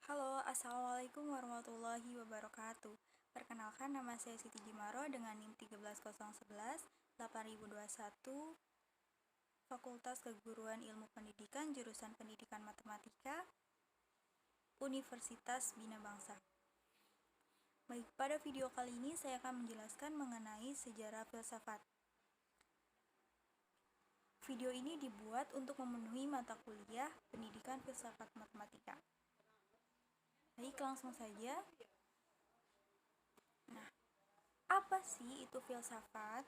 Halo, Assalamualaikum warahmatullahi wabarakatuh. Perkenalkan, nama saya Siti Jimaro dengan NIM 13011 8021, Fakultas Keguruan Ilmu Pendidikan, Jurusan Pendidikan Matematika, Universitas Bina Bangsa. Baik, pada video kali ini saya akan menjelaskan mengenai sejarah filsafat. Video ini dibuat untuk memenuhi mata kuliah Pendidikan Filsafat Matematika. Baik, langsung saja. Nah, apa sih itu filsafat?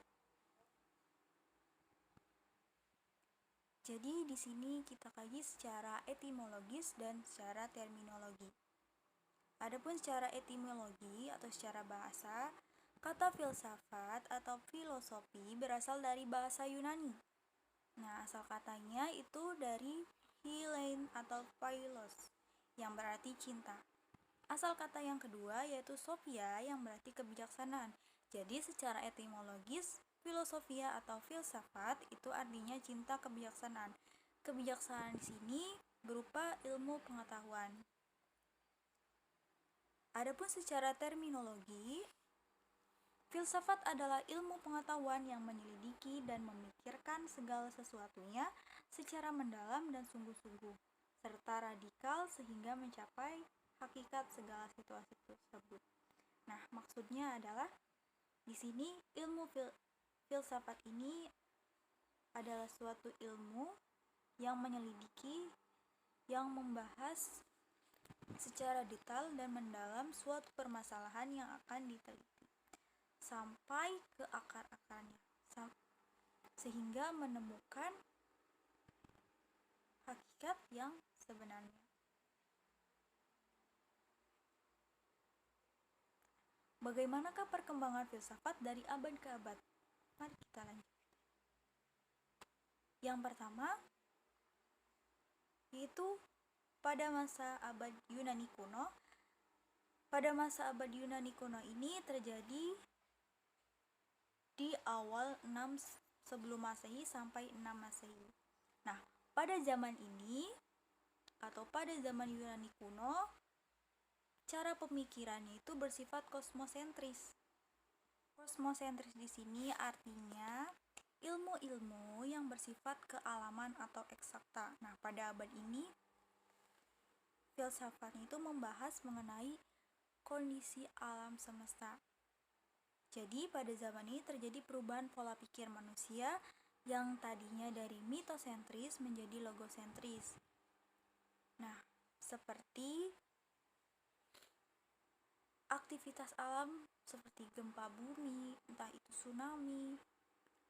Jadi di sini kita kaji secara etimologis dan secara terminologi. Adapun secara etimologi atau secara bahasa, kata filsafat atau filosofi berasal dari bahasa Yunani. Nah, asal katanya itu dari philein atau philos yang berarti cinta. Asal kata yang kedua yaitu sophia yang berarti kebijaksanaan. Jadi secara etimologis, filosofia atau filsafat itu artinya cinta kebijaksanaan. Kebijaksanaan di sini berupa ilmu pengetahuan. Adapun secara terminologi, filsafat adalah ilmu pengetahuan yang menyelidiki dan memikirkan segala sesuatunya secara mendalam dan sungguh-sungguh, serta radikal sehingga mencapai hakikat segala situasi tersebut. Nah, maksudnya adalah di sini ilmu filsafat ini adalah suatu ilmu yang menyelidiki, yang membahas secara detail dan mendalam suatu permasalahan yang akan diteliti sampai ke akar-akarnya, sehingga menemukan hakikat yang sebenarnya. Bagaimanakah perkembangan filsafat dari abad ke abad? Mari kita lanjut. Yang pertama yaitu pada masa abad Yunani kuno. Pada masa abad Yunani kuno ini terjadi di awal 6 sebelum Masehi sampai 6 Masehi. Nah, pada zaman ini atau pada zaman Yunani kuno, cara pemikirannya itu bersifat kosmosentris. Kosmosentris di sini artinya ilmu-ilmu yang bersifat kealaman atau eksakta. Nah, pada abad ini filsafat itu membahas mengenai kondisi alam semesta. Jadi pada zaman ini terjadi perubahan pola pikir manusia yang tadinya dari mitosentris menjadi logosentris. Nah, seperti aktivitas alam seperti gempa bumi, entah itu tsunami,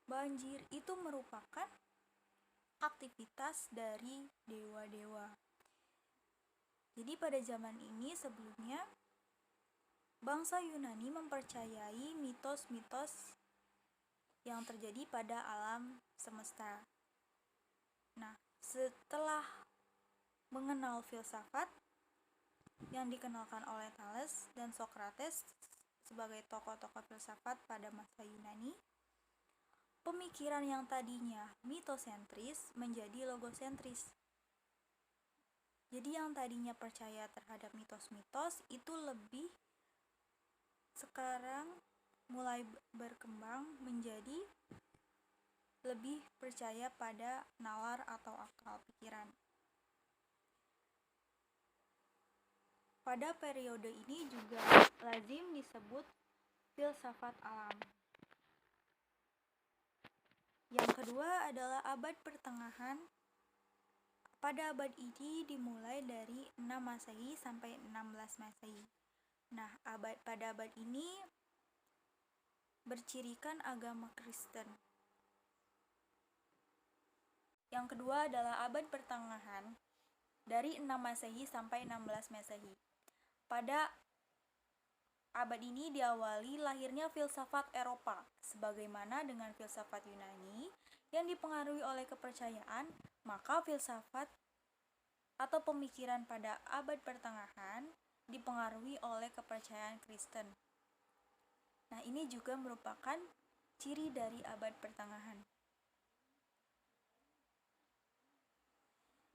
banjir, itu merupakan aktivitas dari dewa-dewa. Jadi pada zaman ini sebelumnya bangsa Yunani mempercayai mitos-mitos yang terjadi pada alam semesta. Nah, setelah mengenal filsafat yang dikenalkan oleh Thales dan Socrates sebagai tokoh-tokoh filsafat pada masa Yunani, pemikiran yang tadinya mitosentris menjadi logosentris. Jadi yang tadinya percaya terhadap mitos-mitos itu sekarang mulai berkembang menjadi lebih percaya pada nalar atau akal pikiran. Pada periode ini juga lazim disebut filsafat alam. Yang kedua adalah abad pertengahan. Pada abad ini dimulai dari 6 Masehi sampai 16 Masehi. Nah, pada abad ini bercirikan agama Kristen. Yang kedua adalah abad pertengahan dari 6 Masehi sampai 16 Masehi. Pada abad ini diawali lahirnya filsafat Eropa, sebagaimana dengan filsafat Yunani yang dipengaruhi oleh kepercayaan, maka filsafat atau pemikiran pada abad pertengahan dipengaruhi oleh kepercayaan Kristen. Nah, ini juga merupakan ciri dari abad pertengahan.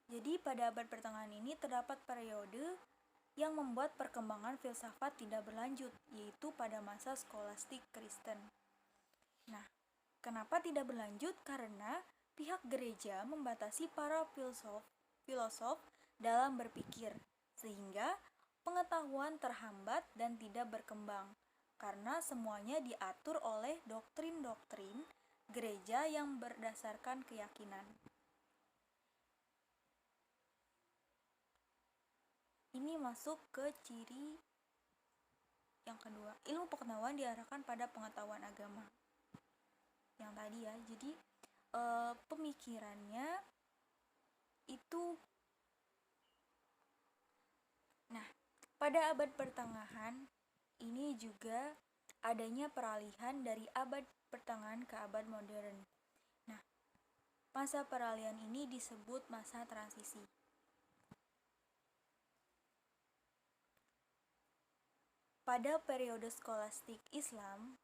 Jadi pada abad pertengahan ini terdapat periode yang membuat perkembangan filsafat tidak berlanjut, yaitu pada masa skolastik Kristen. Nah, kenapa tidak berlanjut? Karena pihak gereja membatasi para filosof dalam berpikir, sehingga pengetahuan terhambat dan tidak berkembang, karena semuanya diatur oleh doktrin-doktrin gereja yang berdasarkan keyakinan. Ini masuk ke ciri yang kedua, ilmu pengetahuan diarahkan pada pengetahuan agama. Yang tadi ya, jadi pemikirannya itu. Nah, pada abad pertengahan ini juga adanya peralihan dari abad pertengahan ke abad modern. Nah, masa peralihan ini disebut masa transisi. Pada periode skolastik Islam,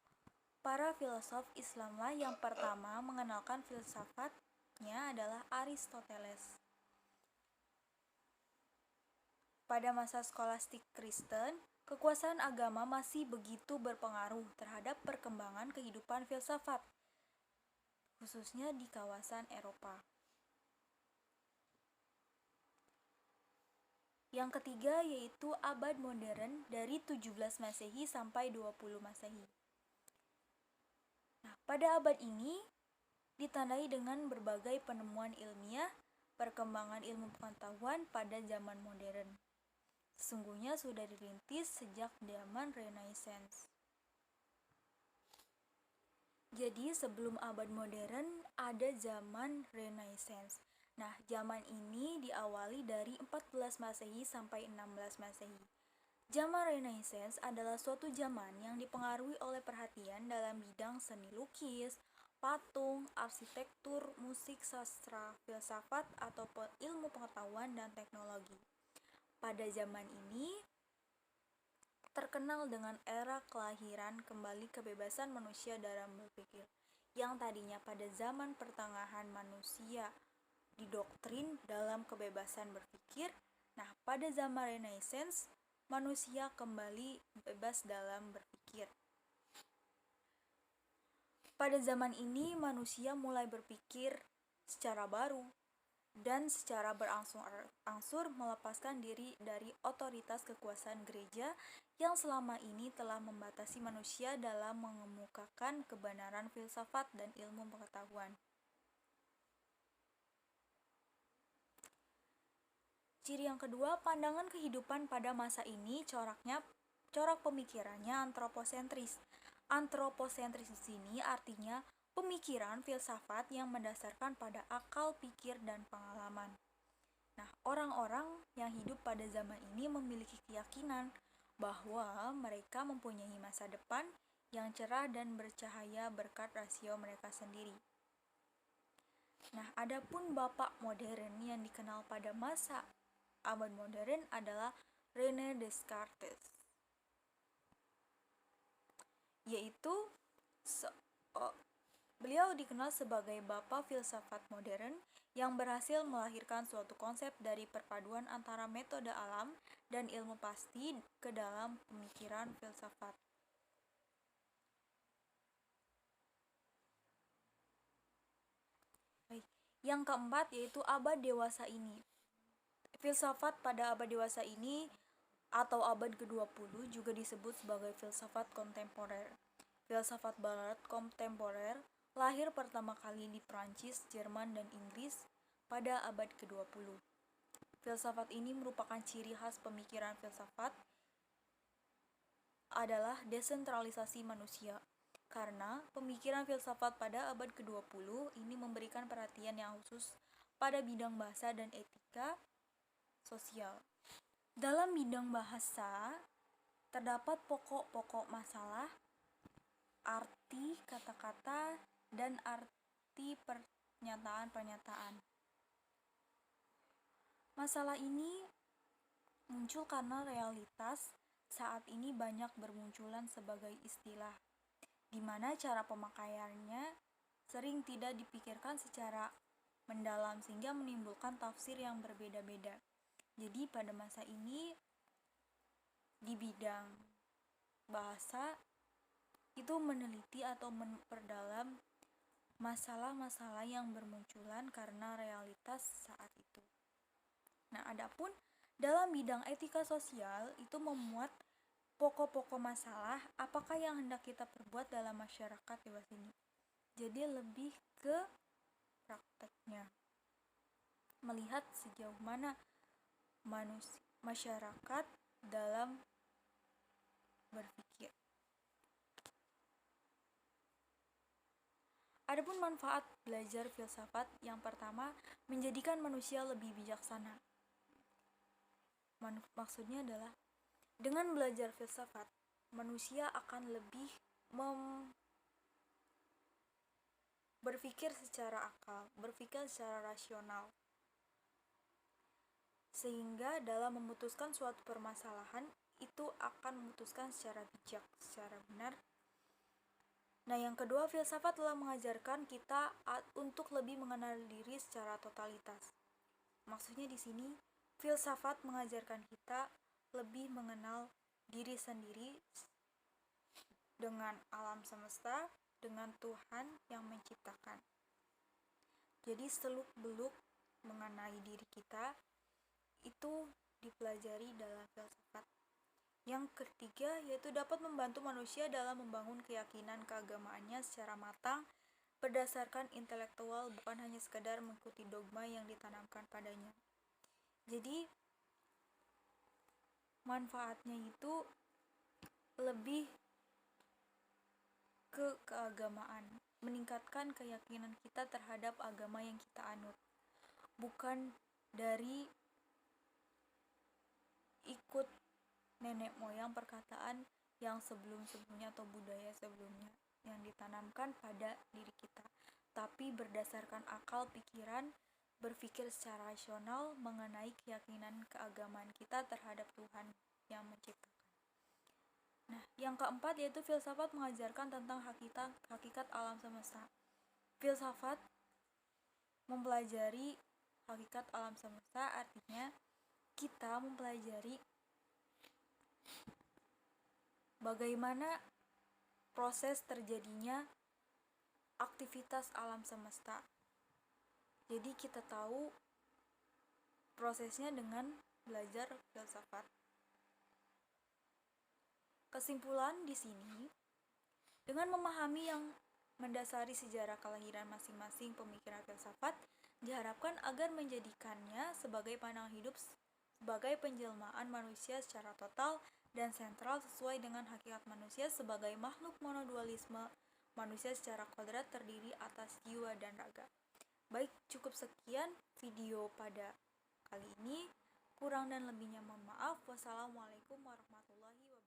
para filosof Islamlah yang pertama mengenalkan filsafatnya adalah Aristoteles. Pada masa skolastik Kristen, kekuasaan agama masih begitu berpengaruh terhadap perkembangan kehidupan filsafat, khususnya di kawasan Eropa. Yang ketiga yaitu abad modern dari 17 Masehi sampai 20 Masehi. Nah, pada abad ini ditandai dengan berbagai penemuan ilmiah, perkembangan ilmu pengetahuan pada zaman modern. Sesungguhnya sudah dirintis sejak zaman Renaissance. Jadi sebelum abad modern ada zaman Renaissance. Nah, zaman ini diawali dari 14 Masehi sampai 16 Masehi. Zaman Renaissance adalah suatu zaman yang dipengaruhi oleh perhatian dalam bidang seni lukis, patung, arsitektur, musik, sastra, filsafat, atau ilmu pengetahuan dan teknologi. Pada zaman ini terkenal dengan era kelahiran kembali kebebasan manusia dalam berpikir, yang tadinya pada zaman pertengahan manusia didoktrin dalam kebebasan berpikir. Nah, pada zaman Renaissance manusia kembali bebas dalam berpikir. Pada zaman ini manusia mulai berpikir secara baru dan secara berangsur-angsur melepaskan diri dari otoritas kekuasaan gereja yang selama ini telah membatasi manusia dalam mengemukakan kebenaran filsafat dan ilmu pengetahuan. Ciri yang kedua, pandangan kehidupan pada masa ini corak pemikirannya antroposentris. Antroposentris di sini artinya pemikiran filsafat yang mendasarkan pada akal pikir dan pengalaman. Nah, orang-orang yang hidup pada zaman ini memiliki keyakinan bahwa mereka mempunyai masa depan yang cerah dan bercahaya berkat rasio mereka sendiri. Nah, adapun bapak modern yang dikenal pada masa abad modern adalah René Descartes, yaitu beliau dikenal sebagai bapak filsafat modern yang berhasil melahirkan suatu konsep dari perpaduan antara metode alam dan ilmu pasti ke dalam pemikiran filsafat. Yang keempat yaitu abad dewasa ini. Filsafat pada abad dewasa ini atau abad ke-20 juga disebut sebagai filsafat kontemporer. Filsafat barat kontemporer lahir pertama kali di Prancis, Jerman, dan Inggris pada abad ke-20. Filsafat ini merupakan ciri khas pemikiran filsafat adalah desentralisasi manusia. Karena pemikiran filsafat pada abad ke-20 ini memberikan perhatian yang khusus pada bidang bahasa dan etika sosial. Dalam bidang bahasa, terdapat pokok-pokok masalah, arti kata-kata, dan arti pernyataan-pernyataan. Masalah ini muncul karena realitas saat ini banyak bermunculan sebagai istilah, di mana cara pemakaiannya sering tidak dipikirkan secara mendalam sehingga menimbulkan tafsir yang berbeda-beda. Jadi pada masa ini di bidang bahasa itu meneliti atau memperdalam masalah-masalah yang bermunculan karena realitas saat itu. Nah, adapun dalam bidang etika sosial itu memuat pokok-pokok masalah apakah yang hendak kita perbuat dalam masyarakat dewasa ini. Jadi lebih ke prakteknya, melihat sejauh mana masyarakat dalam berpikir. Adapun manfaat belajar filsafat, yang pertama, menjadikan manusia lebih bijaksana. Maksudnya adalah dengan belajar filsafat, manusia akan lebih berpikir secara akal, berpikir secara rasional, sehingga dalam memutuskan suatu permasalahan itu akan memutuskan secara bijak, secara benar. Nah, yang kedua, filsafat telah mengajarkan kita untuk lebih mengenal diri secara totalitas. Maksudnya di sini, filsafat mengajarkan kita lebih mengenal diri sendiri dengan alam semesta, dengan Tuhan yang menciptakan. Jadi seluk-beluk mengenai diri kita itu dipelajari dalam filsafat. Yang ketiga yaitu dapat membantu manusia dalam membangun keyakinan keagamaannya secara matang berdasarkan intelektual, bukan hanya sekedar mengikuti dogma yang ditanamkan padanya. Jadi manfaatnya itu lebih ke keagamaan, meningkatkan keyakinan kita terhadap agama yang kita anut, bukan dari ikut nenek moyang perkataan yang sebelumnya atau budaya sebelumnya yang ditanamkan pada diri kita, tapi berdasarkan akal pikiran, berpikir secara rasional mengenai keyakinan keagamaan kita terhadap Tuhan yang menciptakan. Nah, yang keempat yaitu filsafat mengajarkan tentang hakikat alam semesta. Filsafat mempelajari hakikat alam semesta, artinya kita mempelajari bagaimana proses terjadinya aktivitas alam semesta. Jadi kita tahu prosesnya dengan belajar filsafat. Kesimpulan di sini, dengan memahami yang mendasari sejarah kelahiran masing-masing pemikiran filsafat, diharapkan agar menjadikannya sebagai pandangan hidup sebagai penjelmaan manusia secara total dan sentral sesuai dengan hakikat manusia sebagai makhluk monodualisme manusia secara kodrat terdiri atas jiwa dan raga. Baik, cukup sekian video pada kali ini. Kurang dan lebihnya mohon maaf. Wassalamualaikum warahmatullahi wabarakatuh.